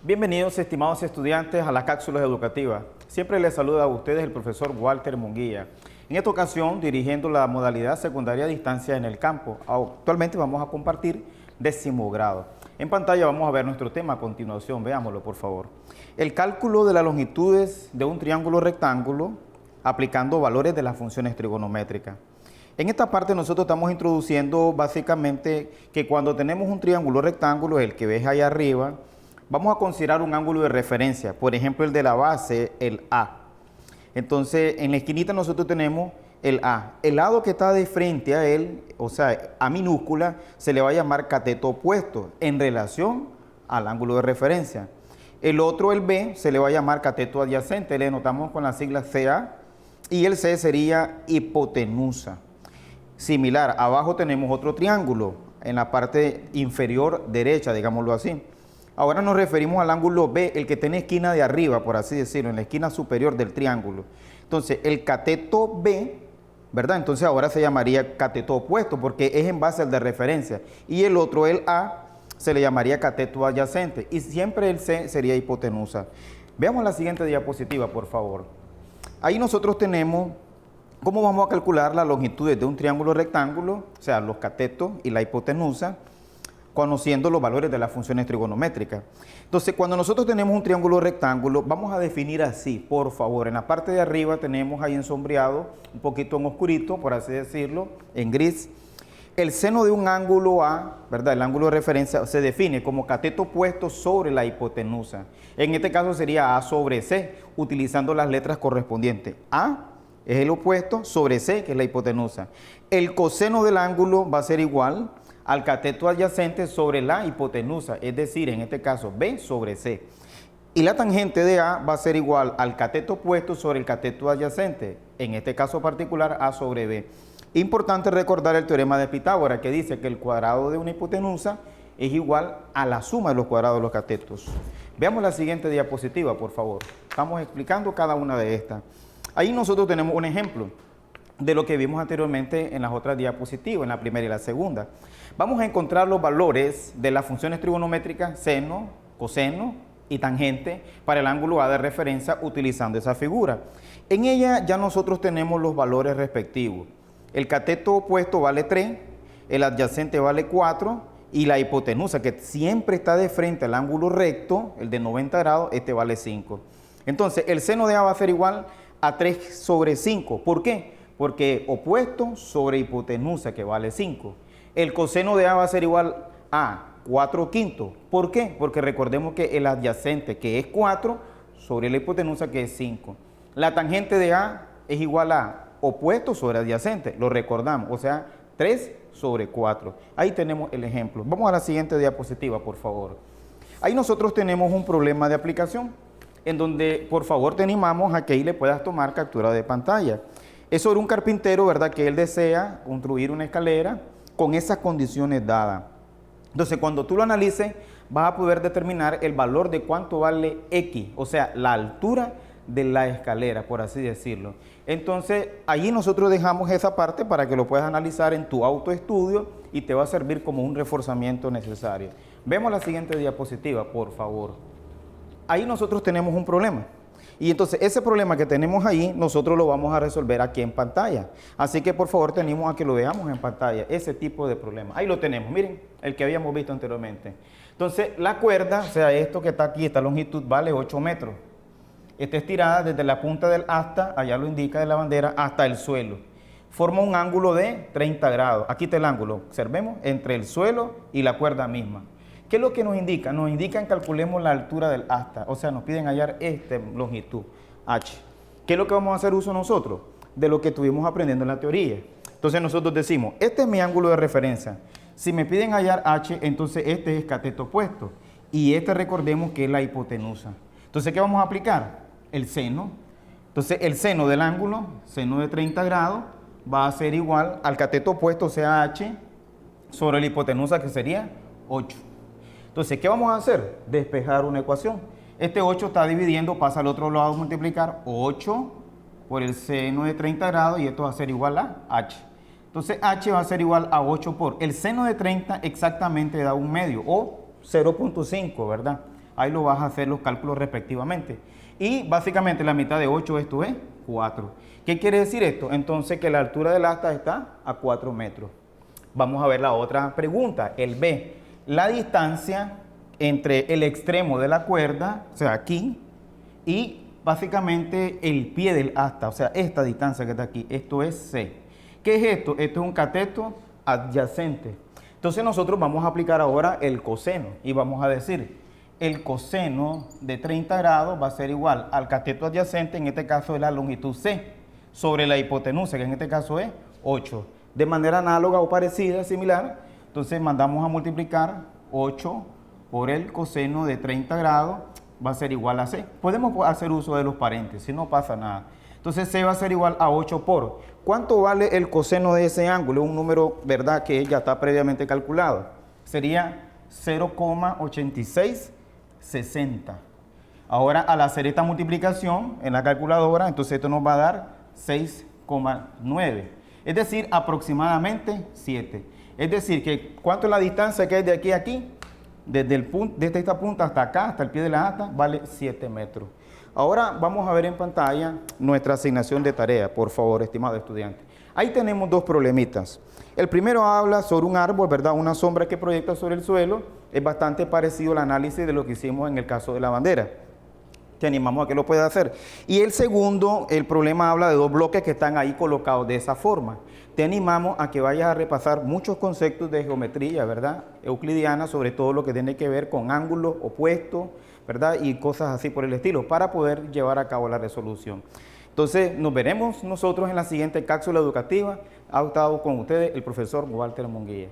Bienvenidos, estimados estudiantes, a las cápsulas educativas. Siempre les saluda a ustedes el profesor Walter Munguía. En esta ocasión, dirigiendo la modalidad secundaria a distancia en el campo. Actualmente vamos a compartir 10º grado. En pantalla vamos a ver nuestro tema a continuación. Veámoslo, por favor. El cálculo de las longitudes de un triángulo rectángulo aplicando valores de las funciones trigonométricas. En esta parte nosotros estamos introduciendo básicamente que cuando tenemos un triángulo rectángulo, el que ves ahí arriba, vamos a considerar un ángulo de referencia, por ejemplo el de la base, el A. Entonces en la esquinita nosotros tenemos el A. El lado que está de frente a él, o sea, A minúscula, se le va a llamar cateto opuesto en relación al ángulo de referencia. El otro, el B, se le va a llamar cateto adyacente, le notamos con las siglas CA, y el C sería hipotenusa. Similar, abajo tenemos otro triángulo, en la parte inferior derecha, digámoslo así. Ahora nos referimos al ángulo B, el que tiene esquina de arriba, por así decirlo, en la esquina superior del triángulo. Entonces, el cateto B, ¿verdad? Entonces ahora se llamaría cateto opuesto, porque es en base al de referencia. Y el otro, el A, se le llamaría cateto adyacente. Y siempre el C sería hipotenusa. Veamos la siguiente diapositiva, por favor. Ahí nosotros tenemos cómo vamos a calcular las longitudes de un triángulo rectángulo, o sea, los catetos y la hipotenusa, conociendo los valores de las funciones trigonométricas. Entonces, cuando nosotros tenemos un triángulo rectángulo, vamos a definir así, por favor. En la parte de arriba tenemos ahí ensombreado, un poquito en oscurito, por así decirlo, en gris. El seno de un ángulo A, ¿verdad? El ángulo de referencia se define como cateto opuesto sobre la hipotenusa. En este caso sería A sobre C, utilizando las letras correspondientes. A es el opuesto sobre C, que es la hipotenusa. El coseno del ángulo va a ser igual al cateto adyacente sobre la hipotenusa, es decir, en este caso B sobre C. Y la tangente de A va a ser igual al cateto opuesto sobre el cateto adyacente, en este caso particular A sobre B. Importante recordar el teorema de Pitágoras, que dice que el cuadrado de una hipotenusa es igual a la suma de los cuadrados de los catetos. Veamos la siguiente diapositiva, por favor. Estamos explicando cada una de estas. Ahí nosotros tenemos un ejemplo de lo que vimos anteriormente en las otras diapositivas, en la primera y la segunda. Vamos a encontrar los valores de las funciones trigonométricas seno, coseno y tangente para el ángulo A de referencia utilizando esa figura. En ella ya nosotros tenemos los valores respectivos. El cateto opuesto vale 3, el adyacente vale 4 y la hipotenusa, que siempre está de frente al ángulo recto, el de 90 grados, este vale 5. Entonces el seno de A va a ser igual a 3 sobre 5. ¿Por qué? Porque opuesto sobre hipotenusa, que vale 5. El coseno de A va a ser igual a 4 quintos. ¿Por qué? Porque recordemos que el adyacente, que es 4, sobre la hipotenusa, que es 5. La tangente de A es igual a opuesto sobre adyacente, lo recordamos, o sea, 3 sobre 4. Ahí tenemos el ejemplo. Vamos a la siguiente diapositiva, por favor. Ahí nosotros tenemos un problema de aplicación, en donde, por favor, te animamos a que ahí le puedas tomar captura de pantalla. Es sobre un carpintero, ¿verdad?, que él desea construir una escalera con esas condiciones dadas. Entonces, cuando tú lo analices, vas a poder determinar el valor de cuánto vale X, o sea, la altura de la escalera, por así decirlo. Entonces, allí nosotros dejamos esa parte para que lo puedas analizar en tu autoestudio y te va a servir como un reforzamiento necesario. Vemos la siguiente diapositiva, por favor. Ahí nosotros tenemos un problema. Y entonces ese problema que tenemos ahí, nosotros lo vamos a resolver aquí en pantalla. Así que por favor te animo a que lo veamos en pantalla, ese tipo de problema. Ahí lo tenemos, miren, el que habíamos visto anteriormente. Entonces la cuerda, o sea, esto que está aquí, esta longitud vale 8 metros. Está estirada desde la punta del asta, allá lo indica de la bandera, hasta el suelo. Forma un ángulo de 30 grados. Aquí está el ángulo, observemos, entre el suelo y la cuerda misma. ¿Qué es lo que nos indica? Nos indican que calculemos la altura del asta, o sea, nos piden hallar esta longitud, h. ¿Qué es lo que vamos a hacer uso nosotros? De lo que estuvimos aprendiendo en la teoría. Entonces nosotros decimos, este es mi ángulo de referencia. Si me piden hallar h, entonces este es cateto opuesto. Y este recordemos que es la hipotenusa. Entonces, ¿qué vamos a aplicar? El seno. Entonces, el seno del ángulo, seno de 30 grados, va a ser igual al cateto opuesto, o sea, h, sobre la hipotenusa, que sería 8. Entonces, ¿qué vamos a hacer? Despejar una ecuación. Este 8 está dividiendo, pasa al otro lado a multiplicar 8 por el seno de 30 grados y esto va a ser igual a h. Entonces, h va a ser igual a 8 por el seno de 30 exactamente da 1 medio o 0.5, ¿verdad? ahí lo vas a hacer los cálculos respectivamente. Y básicamente la mitad de 8, esto es 4. ¿Qué quiere decir esto? Entonces que la altura del asta está a 4 metros. Vamos a ver la otra pregunta, el B. La distancia entre el extremo de la cuerda, o sea, aquí, y básicamente el pie del asta, o sea, esta distancia que está aquí, esto es C. ¿Qué es esto? Esto es un cateto adyacente. Entonces nosotros vamos a aplicar ahora el coseno y vamos a decir, el coseno de 30 grados va a ser igual al cateto adyacente, en este caso es la longitud C, sobre la hipotenusa, que en este caso es 8. De manera análoga o parecida, similar, entonces mandamos a multiplicar 8 por el coseno de 30 grados, va a ser igual a C. Podemos hacer uso de los paréntesis, no pasa nada. Entonces C va a ser igual a 8 por. ¿Cuánto vale el coseno de ese ángulo? Un número, ¿verdad?, que ya está previamente calculado. Sería 0,8660. Ahora, al hacer esta multiplicación en la calculadora, entonces esto nos va a dar 6,9. Es decir, aproximadamente 7. Es decir, que ¿cuánto es la distancia que hay de aquí a aquí? Desde esta punta hasta acá, hasta el pie de la asta, vale 7 metros. Ahora vamos a ver en pantalla nuestra asignación de tarea, por favor, estimado estudiante. Ahí tenemos dos problemitas. El primero habla sobre un árbol, ¿verdad? Una sombra que proyecta sobre el suelo. Es bastante parecido al análisis de lo que hicimos en el caso de la bandera. Te animamos a que lo puedas hacer. Y el segundo, el problema habla de dos bloques que están ahí colocados de esa forma. Te animamos a que vayas a repasar muchos conceptos de geometría, ¿verdad?, euclidiana, sobre todo lo que tiene que ver con ángulos opuestos, ¿verdad?, y cosas así por el estilo, para poder llevar a cabo la resolución. Entonces, nos veremos nosotros en la siguiente cápsula educativa. Ha estado con ustedes el profesor Walter Munguía.